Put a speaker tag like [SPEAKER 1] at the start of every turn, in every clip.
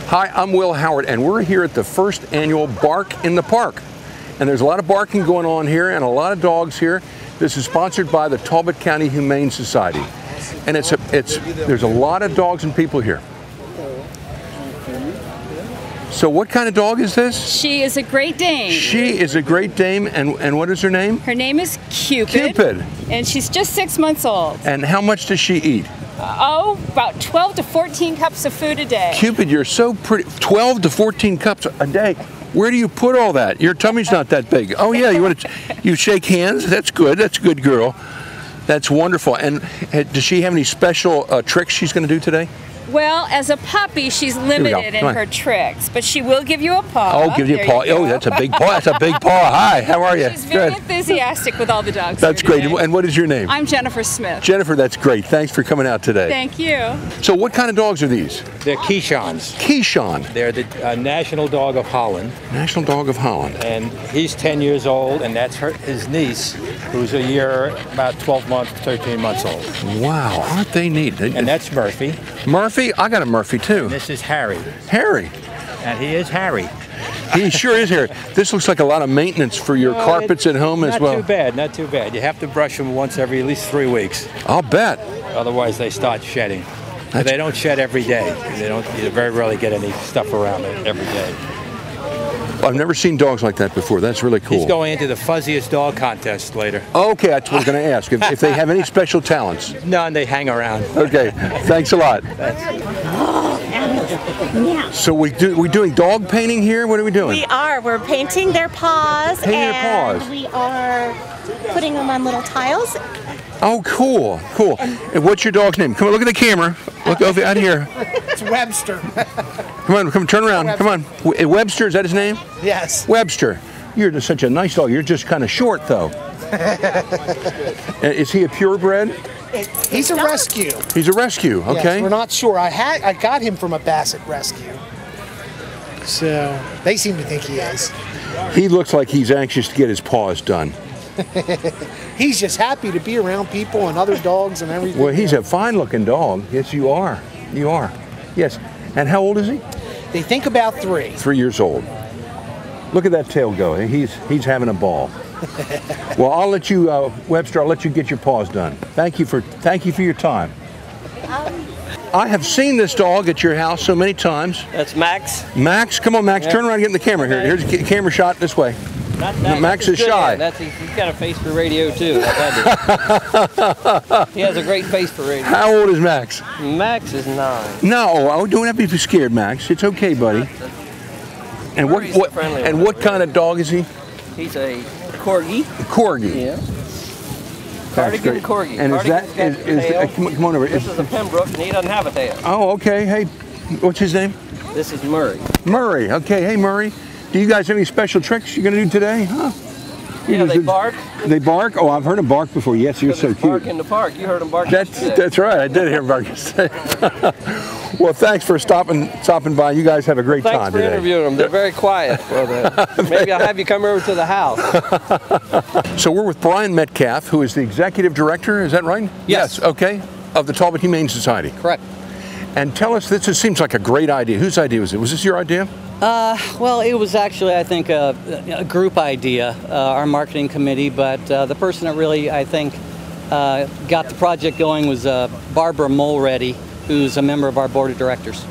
[SPEAKER 1] Hi, I'm Will Howard, and we're here at the first annual Bark in the Park. And there's a lot of barking going on here and a lot of dogs here. This is sponsored by the Talbot County Humane Society. And there's a lot of dogs and people here. So what kind of dog is this?
[SPEAKER 2] She is a Great Dane.
[SPEAKER 1] She is a Great Dane, and what is her name?
[SPEAKER 2] Her name is Cupid.
[SPEAKER 1] Cupid.
[SPEAKER 2] And she's just 6 months old.
[SPEAKER 1] And how much does she eat?
[SPEAKER 2] About 12 to 14 cups of food a day.
[SPEAKER 1] Cupid, you're so pretty. 12 to 14 cups a day. Where do you put all that? Your tummy's not that big. Oh yeah, you shake hands? That's good. That's a good girl. That's wonderful. And does she have any special tricks she's going to do today?
[SPEAKER 2] Well, as a puppy, she's limited in her tricks, but she will give you a paw.
[SPEAKER 1] Oh, give you a paw. Oh, that's a big paw. That's a big paw. Hi, how are you?
[SPEAKER 2] She's very enthusiastic with all the dogs.
[SPEAKER 1] That's great.
[SPEAKER 2] Today.
[SPEAKER 1] And what is your name?
[SPEAKER 2] I'm Jennifer Smith.
[SPEAKER 1] Jennifer, that's great. Thanks for coming out today.
[SPEAKER 2] Thank you.
[SPEAKER 1] So what kind of dogs are these?
[SPEAKER 3] They're Keeshonds.
[SPEAKER 1] Keeshond.
[SPEAKER 3] They're the national dog of Holland.
[SPEAKER 1] National dog of Holland.
[SPEAKER 3] And he's 10 years old, and that's his niece, who's about 12 months, 13 months old.
[SPEAKER 1] Wow, aren't they neat?
[SPEAKER 3] And that's Murphy.
[SPEAKER 1] Murphy? I got a Murphy too.
[SPEAKER 3] And this is Harry.
[SPEAKER 1] Harry.
[SPEAKER 3] And he is Harry.
[SPEAKER 1] He sure is Harry. This looks like a lot of maintenance for your carpets at home as well.
[SPEAKER 3] Not too bad, not too bad. You have to brush them once every at least 3 weeks.
[SPEAKER 1] I'll bet.
[SPEAKER 3] Otherwise they start shedding. But they don't shed every day. You very rarely get any stuff around it every day.
[SPEAKER 1] I've never seen dogs like that before. That's really cool.
[SPEAKER 3] He's going into the fuzziest dog contest later.
[SPEAKER 1] Okay, that's what I was going to ask. If they have any special talents.
[SPEAKER 3] None, they hang around.
[SPEAKER 1] Okay, thanks a lot. So we're doing dog painting here? What are we doing?
[SPEAKER 4] We are. We're painting their paws.
[SPEAKER 1] Painting their paws.
[SPEAKER 4] We are putting them on little tiles.
[SPEAKER 1] Oh, cool, cool. And what's your dog's name? Come on, look at the camera. Look over out here.
[SPEAKER 5] It's Webster.
[SPEAKER 1] Come on, turn around. Come on. Webster, is that his name?
[SPEAKER 5] Yes.
[SPEAKER 1] Webster. You're just such a nice dog. You're just kind of short, though. Is he a purebred?
[SPEAKER 5] He's a rescue.
[SPEAKER 1] He's a rescue, okay.
[SPEAKER 5] Yes, we're not sure. I got him from a Basset rescue. So they seem to think he is.
[SPEAKER 1] He looks like he's anxious to get his paws done.
[SPEAKER 5] He's just happy to be around people and other dogs and everything.
[SPEAKER 1] Well, he's a fine-looking dog. Yes, you are. You are. Yes. And how old is he?
[SPEAKER 5] They think about 3.
[SPEAKER 1] 3 years old. Look at that tail go. He's having a ball. Well, I'll let you, Webster. I'll let you get your paws done. Thank you for your time. I have seen this dog at your house so many times.
[SPEAKER 6] That's Max.
[SPEAKER 1] Max, come on, Max. Turn around and get in the camera here. Here's a camera shot this way. Max is shy.
[SPEAKER 6] He's got a face for radio too. He has a great face for radio.
[SPEAKER 1] How old is Max?
[SPEAKER 6] Max is 9.
[SPEAKER 1] No, don't have to be scared, Max. It's okay, buddy. And what kind of dog is he?
[SPEAKER 6] He's a Corgi.
[SPEAKER 1] Corgi.
[SPEAKER 6] Yeah. Cardigan Corgi.
[SPEAKER 1] And come on over.
[SPEAKER 6] This is a Pembroke, and he doesn't have a tail.
[SPEAKER 1] Oh, okay. Hey, what's his name?
[SPEAKER 6] This is Murray.
[SPEAKER 1] Murray. Okay. Hey, Murray. Do you guys have any special tricks you're going to do today? Huh?
[SPEAKER 6] Yeah, they bark.
[SPEAKER 1] They bark? Oh, I've heard them bark before. Yes, you're so cute.
[SPEAKER 6] Bark in the park. You heard them bark.
[SPEAKER 1] That's right. I did hear them bark yesterday. Well, thanks for stopping by. You guys have a great time today.
[SPEAKER 6] Thanks for interviewing them. They're very quiet. Maybe I'll have you come over to the house.
[SPEAKER 1] So we're with Brian Metcalf, who is the executive director. Is that right?
[SPEAKER 6] Yes.
[SPEAKER 1] Okay. Of the Talbot Humane Society.
[SPEAKER 6] Correct.
[SPEAKER 1] And tell us, this seems like a great idea. Whose idea was it? Was this your idea?
[SPEAKER 6] Well, it was actually, I think, a group idea, our marketing committee, but the person that really, I think, got the project going was Barbara Mulready, who's a member of our board of directors.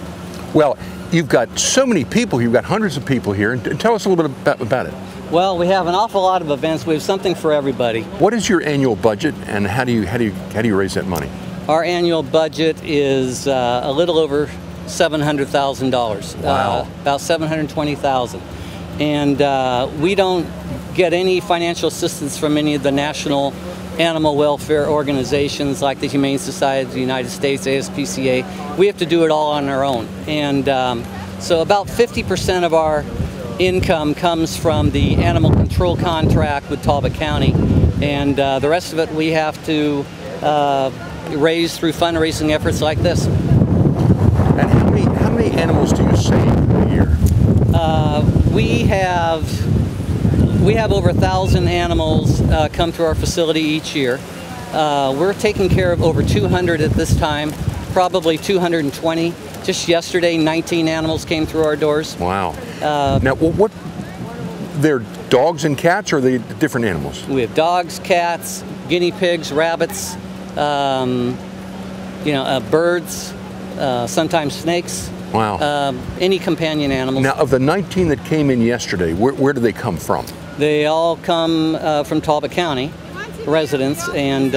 [SPEAKER 1] Well, you've got so many people. You've got hundreds of people here. And tell us a little bit about it.
[SPEAKER 6] Well, we have an awful lot of events. We have something for everybody.
[SPEAKER 1] What is your annual budget, and how do you raise that money?
[SPEAKER 6] Our annual budget is a little over $700,000.
[SPEAKER 1] Wow.
[SPEAKER 6] About $720,000. And we don't get any financial assistance from any of the national animal welfare organizations like the Humane Society of the United States, ASPCA. We have to do it all on our own. And so about 50% of our income comes from the animal control contract with Talbot County. And the rest of it we have to raise through fundraising efforts like this.
[SPEAKER 1] And how many animals do you save a year?
[SPEAKER 6] We have over 1,000 animals come to our facility each year. We're taking care of over 200 at this time. probably 220. Just yesterday, 19 animals came through our doors.
[SPEAKER 1] Wow. Now, what? They're dogs and cats, or are they different animals?
[SPEAKER 6] We have dogs, cats, guinea pigs, rabbits, birds, sometimes snakes.
[SPEAKER 1] Wow.
[SPEAKER 6] Any companion animals.
[SPEAKER 1] Now, of the 19 that came in yesterday, where do they come from?
[SPEAKER 6] They all come from Talbot County residents, and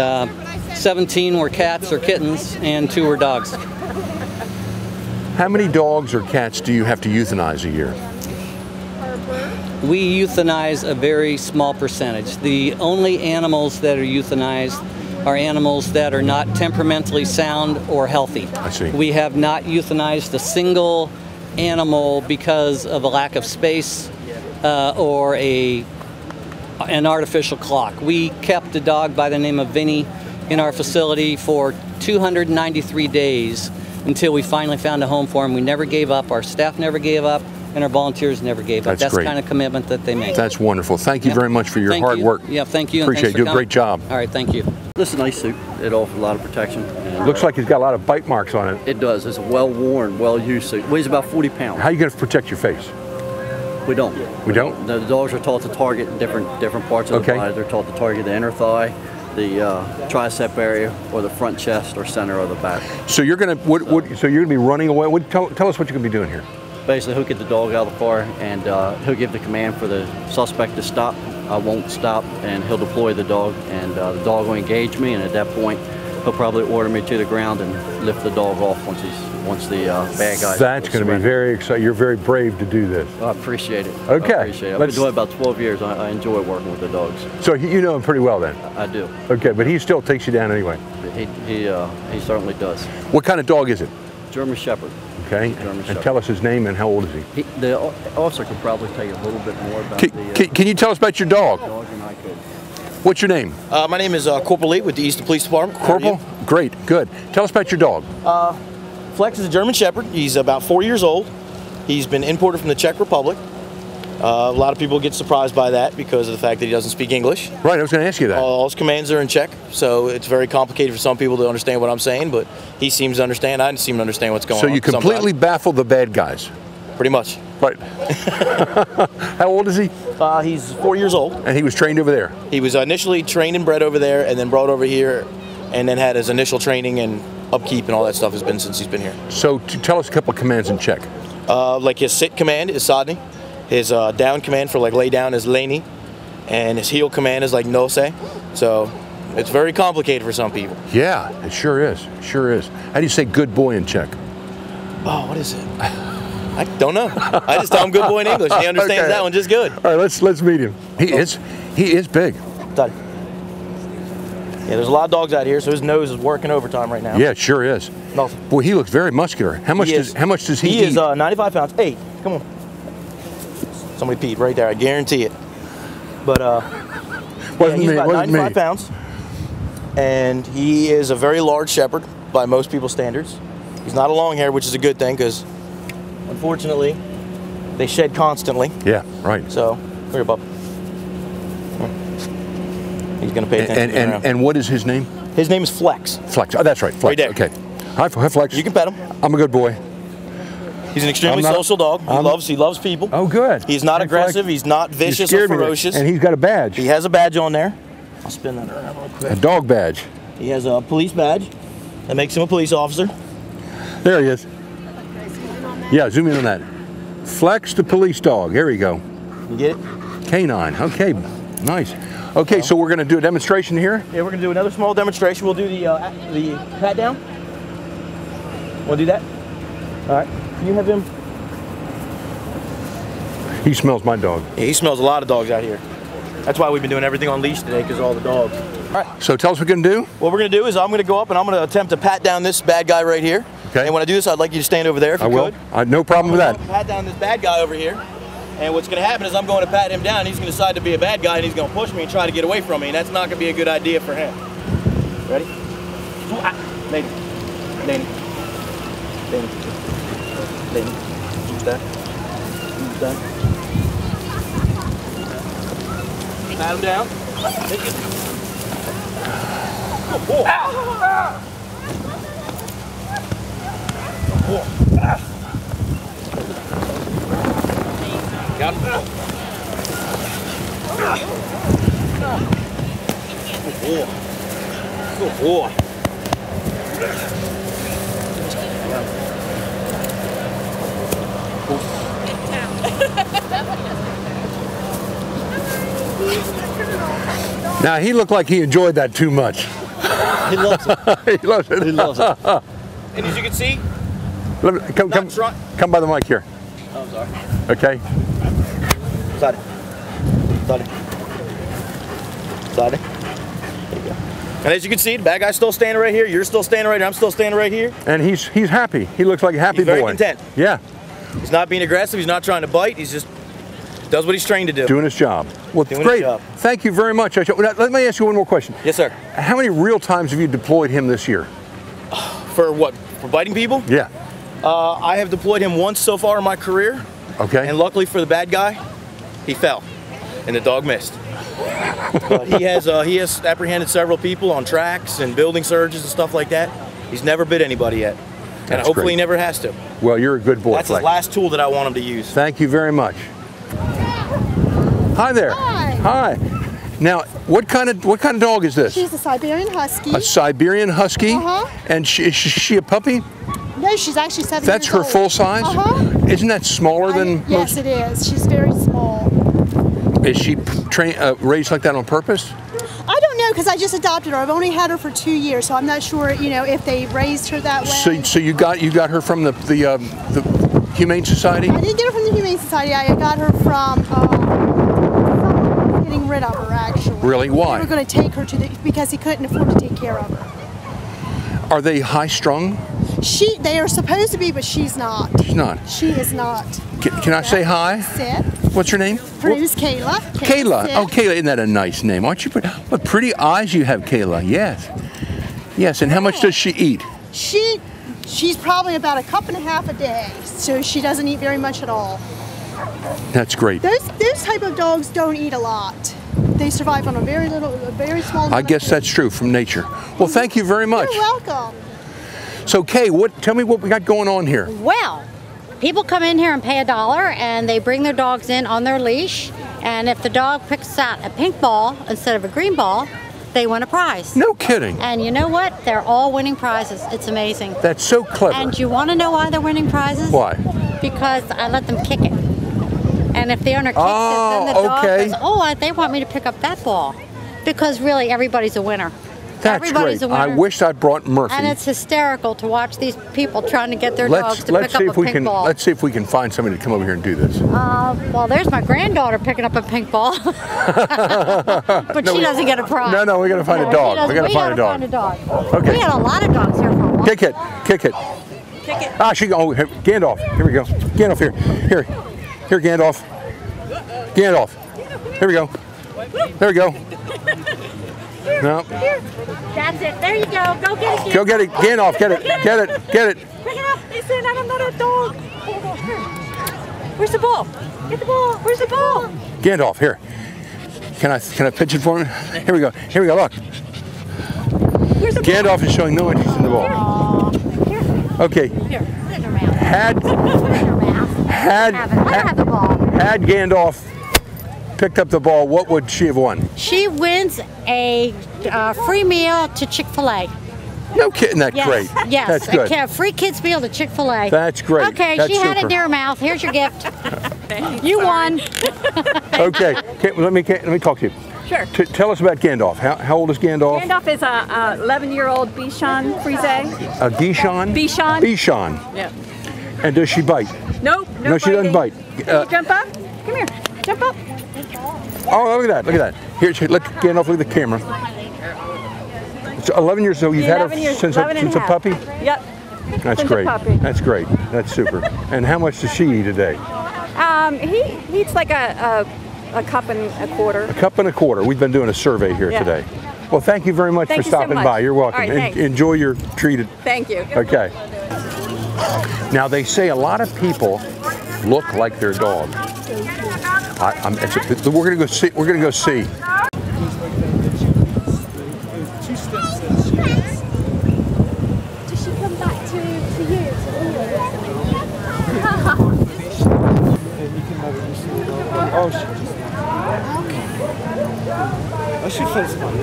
[SPEAKER 6] 17 were cats or kittens, and 2 were dogs.
[SPEAKER 1] How many dogs or cats do you have to euthanize a year?
[SPEAKER 6] We euthanize a very small percentage. The only animals that are euthanized are animals that are not temperamentally sound or healthy.
[SPEAKER 1] I see.
[SPEAKER 6] We have not euthanized a single animal because of a lack of space or an artificial clock. We kept a dog by the name of Vinny in our facility for 293 days until we finally found a home for him. We never gave up. Our staff never gave up. And our volunteers never gave up. That's the kind of commitment that they make.
[SPEAKER 1] That's wonderful. Thank you very much for your hard work.
[SPEAKER 6] Yeah, thank you.
[SPEAKER 1] Appreciate it. You do a great job.
[SPEAKER 6] All right, thank you.
[SPEAKER 7] This is a nice suit. It offers a lot of protection.
[SPEAKER 1] Looks like he's got a lot of bite marks on it.
[SPEAKER 7] It does. It's a well-worn, well-used suit. Weighs about 40 pounds.
[SPEAKER 1] How are you going to protect your face?
[SPEAKER 7] We don't.
[SPEAKER 1] We don't?
[SPEAKER 7] The dogs are taught to target different parts of the body. They're taught to target the inner thigh, the tricep area, or the front chest, or center of the back.
[SPEAKER 1] So you're going to so you're going to be running away. Tell us what you're going to be doing here.
[SPEAKER 7] Basically, he'll get the dog out of the car, and he'll give the command for the suspect to stop. I won't stop, and he'll deploy the dog, and the dog will engage me, and at that point, he'll probably order me to the ground and lift the dog off once the bad guy.
[SPEAKER 1] That's going to be very exciting. You're very brave to do this.
[SPEAKER 7] I appreciate it.
[SPEAKER 1] Okay.
[SPEAKER 7] I appreciate it. I've been doing it about 12 years. I enjoy working with the dogs.
[SPEAKER 1] So you know him pretty well then?
[SPEAKER 7] I do.
[SPEAKER 1] Okay, but he still takes you down anyway?
[SPEAKER 7] He certainly does.
[SPEAKER 1] What kind of dog is it?
[SPEAKER 7] German Shepherd.
[SPEAKER 1] Okay, and tell us his name and how old is he?
[SPEAKER 7] The officer could probably tell you a little bit more about
[SPEAKER 1] Can you tell us about your dog?
[SPEAKER 7] than I could.
[SPEAKER 1] What's your name?
[SPEAKER 8] My name is Corporal Lee with the Easton Police Department.
[SPEAKER 1] Corporal? Great, good. Tell us about your dog.
[SPEAKER 8] Flex is a German Shepherd. He's about 4 years old. He's been imported from the Czech Republic. A lot of people get surprised by that because of the fact that he doesn't speak English.
[SPEAKER 1] Right, I was going to ask you that.
[SPEAKER 8] All his commands are in Czech, so it's very complicated for some people to understand what I'm saying, but he seems to understand. I seem to understand what's going on.
[SPEAKER 1] So you completely baffle the bad guys?
[SPEAKER 8] Pretty much.
[SPEAKER 1] Right. How old is he?
[SPEAKER 8] He's 4 years old.
[SPEAKER 1] And he was trained over there?
[SPEAKER 8] He was initially trained and bred over there, and then brought over here, and then had his initial training and upkeep and all that stuff has been since he's been here.
[SPEAKER 1] So tell us a couple of commands in Czech.
[SPEAKER 8] Like his sit command is Sadny. His down command for like lay down is Leni, and his heel command is like Nose. So it's very complicated for some people.
[SPEAKER 1] Yeah, it sure is. It sure is. How do you say good boy in Czech?
[SPEAKER 8] Oh, what is it? I don't know. I just tell him good boy in English. He understands that one just good.
[SPEAKER 1] All right, let's meet him. He is big.
[SPEAKER 8] Done. Yeah, there's a lot of dogs out here, so his nose is working overtime right now.
[SPEAKER 1] Yeah, it sure is.
[SPEAKER 8] Nothing.
[SPEAKER 1] Boy, he looks very muscular. How much does he eat?
[SPEAKER 8] He is 95 pounds. Hey, come on. Somebody peed right there. I guarantee it. But he's about 95 pounds, and he is a very large shepherd by most people's standards. He's not a long hair, which is a good thing because, unfortunately, they shed constantly.
[SPEAKER 1] Yeah, right.
[SPEAKER 8] So, come here, bub. He's going to pay attention.
[SPEAKER 1] And what is his name?
[SPEAKER 8] His name is Flex.
[SPEAKER 1] Flex. Oh, that's right. Flex.
[SPEAKER 8] Right there.
[SPEAKER 1] Okay. Hi, Flex.
[SPEAKER 8] You can pet him.
[SPEAKER 1] I'm a good boy.
[SPEAKER 8] He's an extremely social dog. He loves people.
[SPEAKER 1] Oh, good.
[SPEAKER 8] He's not aggressive. He's not vicious or ferocious.
[SPEAKER 1] And he's got a badge.
[SPEAKER 8] He has a badge on there. I'll spin that around real quick.
[SPEAKER 1] A dog badge.
[SPEAKER 8] He has a police badge that makes him a police officer.
[SPEAKER 1] There he is. Yeah, zoom in on that. Flex the police dog. There you go.
[SPEAKER 8] You get it?
[SPEAKER 1] Canine. Okay, nice. Okay, so we're going to do a demonstration here?
[SPEAKER 8] Yeah, we're going to do another small demonstration. We'll do the pat down. Want to do that? All right. Can you have him?
[SPEAKER 1] He smells my dog.
[SPEAKER 8] Yeah, he smells a lot of dogs out here. That's why we've been doing everything on leash today, because of all the dogs. All right.
[SPEAKER 1] So tell us what we're going to do.
[SPEAKER 8] What we're going to do is I'm going to go up and I'm going to attempt to pat down this bad guy right here.
[SPEAKER 1] Okay.
[SPEAKER 8] And when I do this, I'd like you to stand over there if you could.
[SPEAKER 1] I will. No problem with that.
[SPEAKER 8] Pat down this bad guy over here. And what's going to happen is I'm going to pat him down. He's going to decide to be a bad guy, and he's going to push me and try to get away from me. And that's not going to be a good idea for him. Ready? Lady. Lady. Lady. Lady. Use that. Use that. Pat him down. Oh, Good boy.
[SPEAKER 1] Now, he looked like he enjoyed that too much.
[SPEAKER 8] He loves it.
[SPEAKER 1] He loves it.
[SPEAKER 8] He loves it. And as you can see,
[SPEAKER 1] come by the mic here.
[SPEAKER 8] Oh, I'm sorry.
[SPEAKER 1] Okay.
[SPEAKER 8] Side it. Side it. Side it. There you go. And as you can see, the bad guy's still standing right here. You're still standing right here. I'm still standing right here.
[SPEAKER 1] And he's happy. He looks like a happy boy.
[SPEAKER 8] He's very content.
[SPEAKER 1] Yeah.
[SPEAKER 8] He's not being aggressive. He's not trying to bite. He's just does what he's trained to do.
[SPEAKER 1] Doing his job. Well,
[SPEAKER 8] Doing
[SPEAKER 1] great.
[SPEAKER 8] his job.
[SPEAKER 1] Thank you very much. Let me ask you one more question.
[SPEAKER 8] Yes, sir.
[SPEAKER 1] How many real times have you deployed him this year?
[SPEAKER 8] For what? For biting people?
[SPEAKER 1] Yeah.
[SPEAKER 8] I have deployed him once so far in my career.
[SPEAKER 1] Okay.
[SPEAKER 8] And luckily for the bad guy, he fell, and the dog missed. He has apprehended several people on tracks and building surges and stuff like that. He's never bit anybody yet, and hopefully
[SPEAKER 1] great.
[SPEAKER 8] he never has to.
[SPEAKER 1] Well, you're a good boy.
[SPEAKER 8] That's his last tool that I want him to use.
[SPEAKER 1] Thank you very much. Hi there.
[SPEAKER 4] Hi.
[SPEAKER 1] Hi. Now, what kind of dog is this?
[SPEAKER 4] She's a Siberian Husky.
[SPEAKER 1] A Siberian Husky?
[SPEAKER 4] Uh-huh.
[SPEAKER 1] And is she a puppy?
[SPEAKER 4] No, she's actually 7
[SPEAKER 1] That's
[SPEAKER 4] years
[SPEAKER 1] her
[SPEAKER 4] old.
[SPEAKER 1] full size?
[SPEAKER 4] Uh-huh.
[SPEAKER 1] Isn't that smaller than
[SPEAKER 4] Yes, it is. She's very small.
[SPEAKER 1] Is she raised like that on purpose?
[SPEAKER 4] I don't know because I just adopted her. I've only had her for 2 years, so I'm not sure, if they raised her that way.
[SPEAKER 1] So you got her from the Humane Society?
[SPEAKER 4] I didn't get her from the Humane Society. I got her from someone getting rid of her, actually.
[SPEAKER 1] Really? Why?
[SPEAKER 4] We were going to take her because he couldn't afford to take care of her.
[SPEAKER 1] Are they high-strung?
[SPEAKER 4] They are supposed to be, but she's not.
[SPEAKER 1] She's not.
[SPEAKER 4] She is not.
[SPEAKER 1] Can I say hi?
[SPEAKER 4] Sit.
[SPEAKER 1] What's her name?
[SPEAKER 4] Her name is Kayla.
[SPEAKER 1] Kayla.
[SPEAKER 4] Sit.
[SPEAKER 1] Oh, Kayla, isn't that a nice name? Aren't you? What pretty eyes you have, Kayla. Yes. Yes. And how much does she eat?
[SPEAKER 4] She's probably about a cup and a half a day, so she doesn't eat very much at all.
[SPEAKER 1] That's great.
[SPEAKER 4] Those type of dogs don't eat a lot. They survive on a very small.
[SPEAKER 1] I guess that's true from nature. Well, thank you very much.
[SPEAKER 4] You're welcome.
[SPEAKER 1] So, Kay, tell me what we got going on here.
[SPEAKER 9] Well, people come in here and pay $1, and they bring their dogs in on their leash. And if the dog picks out a pink ball instead of a green ball, they win a prize.
[SPEAKER 1] No kidding.
[SPEAKER 9] And you know what? They're all winning prizes. It's amazing.
[SPEAKER 1] That's so clever.
[SPEAKER 9] And you want to know why they're winning prizes?
[SPEAKER 1] Why?
[SPEAKER 9] Because I let them kick it. And if the owner kicks it, then the dog goes, oh, they want me to pick up that ball. Because really, everybody's a winner.
[SPEAKER 1] That's
[SPEAKER 9] Everybody's
[SPEAKER 1] great.
[SPEAKER 9] A winner.
[SPEAKER 1] I wish I brought Murphy.
[SPEAKER 9] And it's hysterical to watch these people trying to get their dogs to pick up a pink ball.
[SPEAKER 1] Let's see if we can find somebody to come over here and do this.
[SPEAKER 9] Well, there's my granddaughter picking up a pink ball. But she doesn't get a prize.
[SPEAKER 1] No, we got to find a dog. We got to find a dog. Okay.
[SPEAKER 9] We had a lot of dogs here for a while.
[SPEAKER 1] Kick it. Kick it.
[SPEAKER 9] Kick it.
[SPEAKER 1] Gandalf. Here we go. Gandalf here. Here, Gandalf. Gandalf. Here we go. There we go. No.
[SPEAKER 9] Here. That's it. There you go. Go get it.
[SPEAKER 1] Go get it. Gandalf, get it. Get it. Get it.
[SPEAKER 9] Pick it up. Listen, I'm not a dog. Where's the ball? Get the ball. Where's the ball?
[SPEAKER 1] Gandalf, here. Can I pitch it for him? Here we go. Here we go. Look.
[SPEAKER 9] Where's the
[SPEAKER 1] Gandalf
[SPEAKER 9] ball?
[SPEAKER 1] is showing no interest in the ball.
[SPEAKER 9] Here.
[SPEAKER 1] Okay.
[SPEAKER 9] Here. Put it in her mouth.
[SPEAKER 1] Had
[SPEAKER 9] the ball.
[SPEAKER 1] Had Gandalf picked up the ball, what would she have won?
[SPEAKER 9] She wins a free meal to Chick-fil-A.
[SPEAKER 1] No kidding, that's great.
[SPEAKER 9] Yes,
[SPEAKER 1] That's good.
[SPEAKER 9] a free kids meal to Chick-fil-A.
[SPEAKER 1] That's great.
[SPEAKER 9] Okay,
[SPEAKER 1] That's
[SPEAKER 9] she had it
[SPEAKER 1] super.
[SPEAKER 9] near her mouth. Here's your gift. You won.
[SPEAKER 1] Okay, let me talk to you.
[SPEAKER 10] Sure.
[SPEAKER 1] Tell us about Gandalf. How old is Gandalf?
[SPEAKER 10] Gandalf is a 11-year-old Bichon Frise.
[SPEAKER 1] A Guichon?
[SPEAKER 10] Bichon.
[SPEAKER 1] Bichon.
[SPEAKER 10] Yeah.
[SPEAKER 1] And does she bite?
[SPEAKER 10] Nope.
[SPEAKER 1] No, she doesn't bite.
[SPEAKER 10] Can you jump up? Come here. Jump up.
[SPEAKER 1] Oh, look at that. Look at that. Here, let Gandalf look at the camera. It's 11 years old. You've had her since a puppy?
[SPEAKER 10] Yep.
[SPEAKER 1] That's great. That's great. That's super. And how much does she eat a day?
[SPEAKER 10] He eats like a cup and a quarter.
[SPEAKER 1] A cup and a quarter. We've been doing a survey here today. Well, thank you very much for stopping by. You're welcome.
[SPEAKER 10] All right, thanks.
[SPEAKER 1] Enjoy your treat.
[SPEAKER 10] Thank you.
[SPEAKER 1] Okay. Now they say a lot of people look like their dog. We're gonna go see. We're gonna go see.
[SPEAKER 4] Does she come back to you?
[SPEAKER 11] I should find somebody.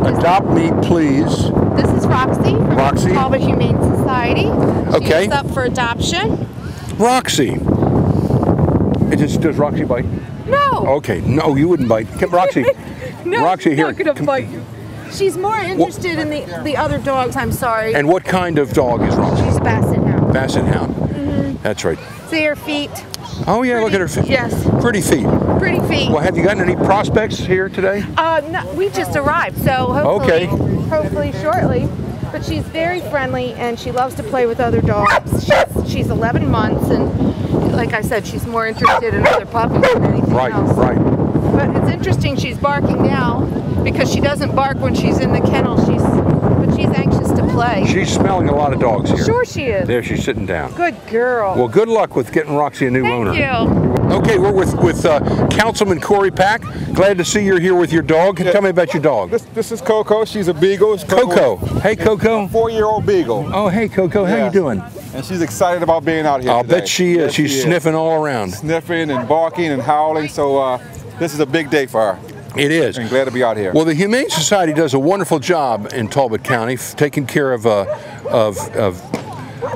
[SPEAKER 1] Adopt Me, please.
[SPEAKER 11] This is Roxy from
[SPEAKER 1] Roxy.
[SPEAKER 11] Talbot Humane Society.
[SPEAKER 1] Okay.
[SPEAKER 11] She's up for adoption.
[SPEAKER 1] Roxy. Does Roxy bite?
[SPEAKER 11] No.
[SPEAKER 1] Okay. No, you wouldn't bite. Roxy.
[SPEAKER 11] No,
[SPEAKER 1] Roxy,
[SPEAKER 11] she's
[SPEAKER 1] here.
[SPEAKER 11] not gonna bite you. She's more interested in the other dogs. I'm sorry.
[SPEAKER 1] And what kind of dog is Roxy?
[SPEAKER 11] She's Basset Hound.
[SPEAKER 1] Basset Hound. That's right.
[SPEAKER 11] See her feet.
[SPEAKER 1] Oh yeah, look at her feet.
[SPEAKER 11] Yes.
[SPEAKER 1] Pretty feet.
[SPEAKER 11] Pretty feet.
[SPEAKER 1] Well, have you gotten any prospects here today?
[SPEAKER 11] No, we just arrived, so hopefully shortly. But she's very friendly and she loves to play with other dogs. She's 11 months and, like I said, she's more interested in other puppies than anything else.
[SPEAKER 1] Right.
[SPEAKER 11] But it's interesting. She's barking now because she doesn't bark when she's in the kennel. But she's anxious to play.
[SPEAKER 1] She's smelling a lot of dogs here.
[SPEAKER 11] Sure she is.
[SPEAKER 1] There, she's sitting down.
[SPEAKER 11] Good girl.
[SPEAKER 1] Well, good luck with getting Roxy a new owner.
[SPEAKER 11] Thank you.
[SPEAKER 1] Okay, we're with Councilman Corey Pack. Glad to see you're here with your dog. Tell me about your dog.
[SPEAKER 12] This is Coco. She's a beagle.
[SPEAKER 1] Coco. Hey, Coco.
[SPEAKER 12] 4-year-old beagle.
[SPEAKER 1] Oh, hey, Coco. How you doing?
[SPEAKER 12] And she's excited about being out here
[SPEAKER 1] I'll
[SPEAKER 12] today.
[SPEAKER 1] bet she is.
[SPEAKER 12] Yes,
[SPEAKER 1] She's sniffing all around.
[SPEAKER 12] Sniffing and barking and howling. So this is a big day for her.
[SPEAKER 1] It is.
[SPEAKER 12] And glad to be out here.
[SPEAKER 1] Well, the Humane Society does a wonderful job in Talbot County, taking care of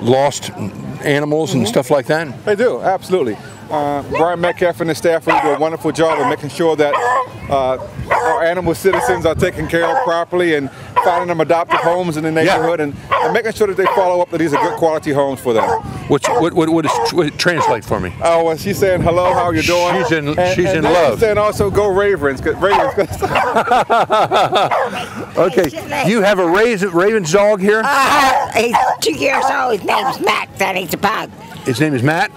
[SPEAKER 1] lost animals and stuff like that.
[SPEAKER 12] They do, absolutely. Brian Metcalf and the staff really do a wonderful job of making sure that our animal citizens are taken care of properly and finding them adoptive homes in the neighborhood and making sure that they follow up that these are good quality homes for them.
[SPEAKER 1] What translate for me?
[SPEAKER 12] Oh, well, she's saying hello, how you doing?
[SPEAKER 1] She's in
[SPEAKER 12] and
[SPEAKER 1] love.
[SPEAKER 12] She's saying also go Ravens.
[SPEAKER 1] Okay, you have a Ravens dog here?
[SPEAKER 13] He's 2 years old. His name's Max, and he's a pug.
[SPEAKER 1] His name is Matt?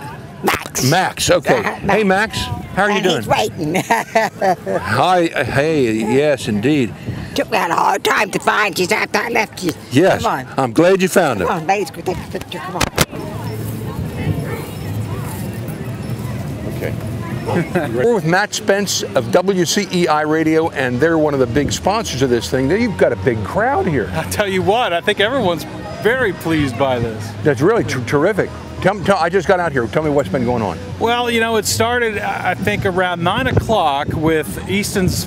[SPEAKER 13] Max.
[SPEAKER 1] Max, okay. Hey, Max, how are you doing?
[SPEAKER 13] He's waiting.
[SPEAKER 1] Hi, hey, yes, indeed.
[SPEAKER 13] Took me a hard time to find you after I left you.
[SPEAKER 1] Yes,
[SPEAKER 13] Come on.
[SPEAKER 1] I'm glad you found him.
[SPEAKER 13] Come on, ladies, go take a picture. Come on.
[SPEAKER 1] Okay. We're with Matt Spence of WCEI Radio, and they're one of the big sponsors of this thing. You've got a big crowd here.
[SPEAKER 14] I'll tell you what, I think everyone's very pleased by this.
[SPEAKER 1] That's really terrific. I just got out here. Tell me what's been going on.
[SPEAKER 14] Well, you know, it started, I think, around 9 o'clock with Easton's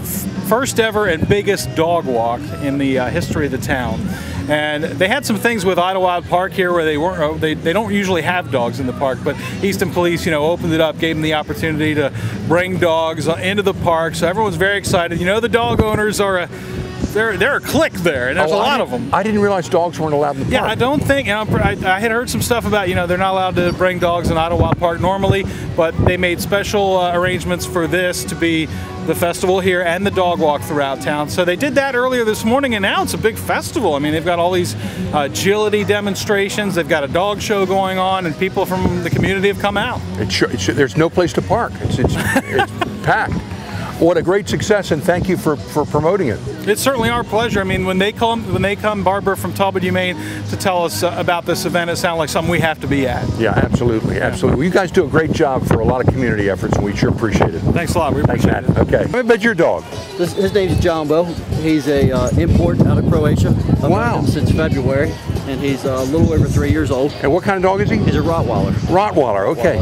[SPEAKER 14] first ever and biggest dog walk in the history of the town. And they had some things with Idlewild Park here where they don't usually have dogs in the park, but Easton Police, you know, opened it up, gave them the opportunity to bring dogs into the park. So everyone's very excited. You know, the dog owners are they're a clique there, and there's a lot of them.
[SPEAKER 1] I didn't realize dogs weren't allowed in the park.
[SPEAKER 14] Yeah, I don't think, you know, I had heard some stuff about, you know, they're not allowed to bring dogs in Idlewild Park normally, but they made special arrangements for this to be the festival here and the dog walk throughout town. So they did that earlier this morning, and now it's a big festival. I mean, they've got all these agility demonstrations, they've got a dog show going on, and people from the community have come out.
[SPEAKER 1] There's no place to park. It's packed. What a great success, and thank you for promoting it.
[SPEAKER 14] It's certainly our pleasure. I mean, when they come, Barbara from Talbot Humane, to tell us about this event, it sounds like something we have to be at.
[SPEAKER 1] Yeah, absolutely, absolutely. Well, you guys do a great job for a lot of community efforts, and we sure appreciate it.
[SPEAKER 14] Thanks a lot. We appreciate it.
[SPEAKER 1] Okay. What about your dog?
[SPEAKER 7] His name's Jumbo. He's a import out of Croatia. I've had him since February, and he's a little over 3 years old.
[SPEAKER 1] And what kind of dog is he?
[SPEAKER 7] He's a Rottweiler.
[SPEAKER 1] Rottweiler, okay.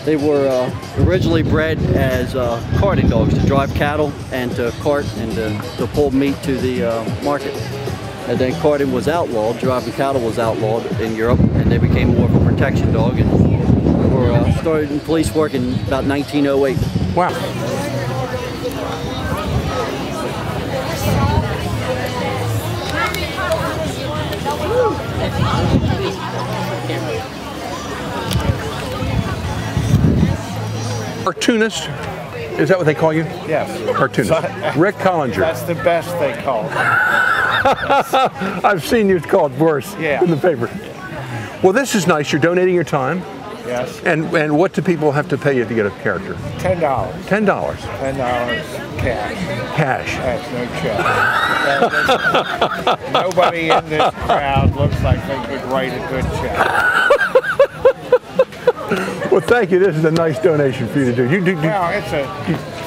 [SPEAKER 7] They were originally bred as carting dogs to drive cattle and to cart and to pull meat to the market. And then carting was outlawed, driving cattle was outlawed in Europe, and they became more of a protection dog. And were started in police work in about 1908.
[SPEAKER 1] Wow. Cartoonist, is that what they call you?
[SPEAKER 15] Yes.
[SPEAKER 1] Cartoonist. Rick Collinger.
[SPEAKER 15] That's the best they call it.
[SPEAKER 1] I've seen you called worse in the paper. Well, this is nice. You're donating your time.
[SPEAKER 15] Yes.
[SPEAKER 1] And what do people have to pay you to get a character?
[SPEAKER 15] $10.
[SPEAKER 1] $10.
[SPEAKER 15] $10 cash.
[SPEAKER 1] Cash.
[SPEAKER 15] That's no check. Nobody in this crowd looks like they could write a good check.
[SPEAKER 1] Well, thank you. This is a nice donation for you to do.
[SPEAKER 15] Well,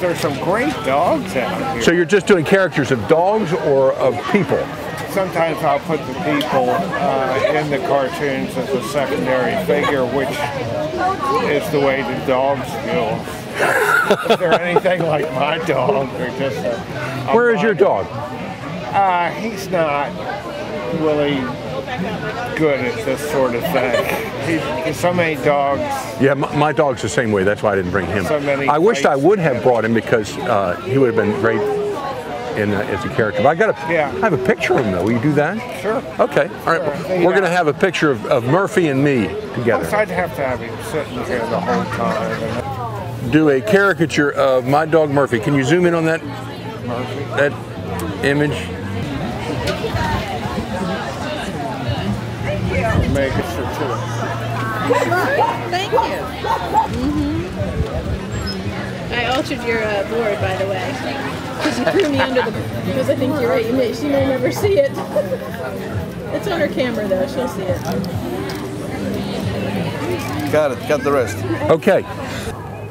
[SPEAKER 15] there's some great dogs out here.
[SPEAKER 1] So you're just doing characters of dogs or of people?
[SPEAKER 15] Sometimes I'll put the people in the cartoons as a secondary figure, which is the way the dogs feel. If they're anything like my dog, they're just a
[SPEAKER 1] Where is your dog?
[SPEAKER 15] He's not really good at this sort of thing. So many dogs.
[SPEAKER 1] Yeah, my dog's the same way. That's why I didn't bring him.
[SPEAKER 15] So many
[SPEAKER 1] I wished I would have brought him because he would have been great as a character. But I have a picture of him though. Will you do that?
[SPEAKER 15] Sure.
[SPEAKER 1] Okay. All right. We're going to have a picture of Murphy and me together.
[SPEAKER 15] I'd have to have him sitting here the whole time.
[SPEAKER 1] Do a caricature of my dog Murphy. Can you zoom in on that image?
[SPEAKER 15] Make it for two.
[SPEAKER 16] Thank you. I altered your board, by the way, because you threw me under the. Because I think you're right. She may never see it. It's on her camera though. She'll see it.
[SPEAKER 17] Got it. Got the rest.
[SPEAKER 1] Okay.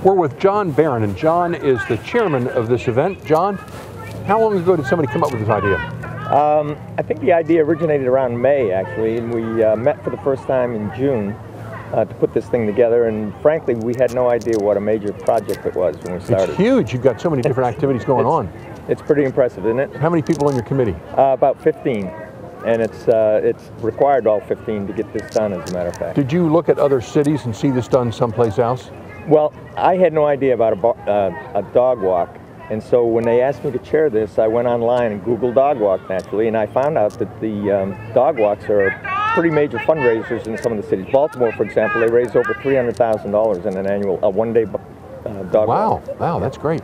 [SPEAKER 1] We're with John Barron, and John is the chairman of this event. John, how long ago did somebody come up with this idea?
[SPEAKER 18] I think the idea originated around May, actually, and we met for the first time in June to put this thing together, and frankly, we had no idea what a major project it was when we started.
[SPEAKER 1] It's huge. You've got so many different activities going on.
[SPEAKER 18] It's pretty impressive, isn't it?
[SPEAKER 1] How many people on your committee?
[SPEAKER 18] About 15, and it's required all 15 to get this done, as a matter of fact.
[SPEAKER 1] Did you look at other cities and see this done someplace else?
[SPEAKER 18] Well, I had no idea about a dog walk. And so when they asked me to chair this, I went online and Googled dog walk, naturally, and I found out that the dog walks are pretty major fundraisers in some of the cities. Baltimore, for example, they raise over $300,000 in an annual, one-day dog walk.
[SPEAKER 1] Wow, that's great.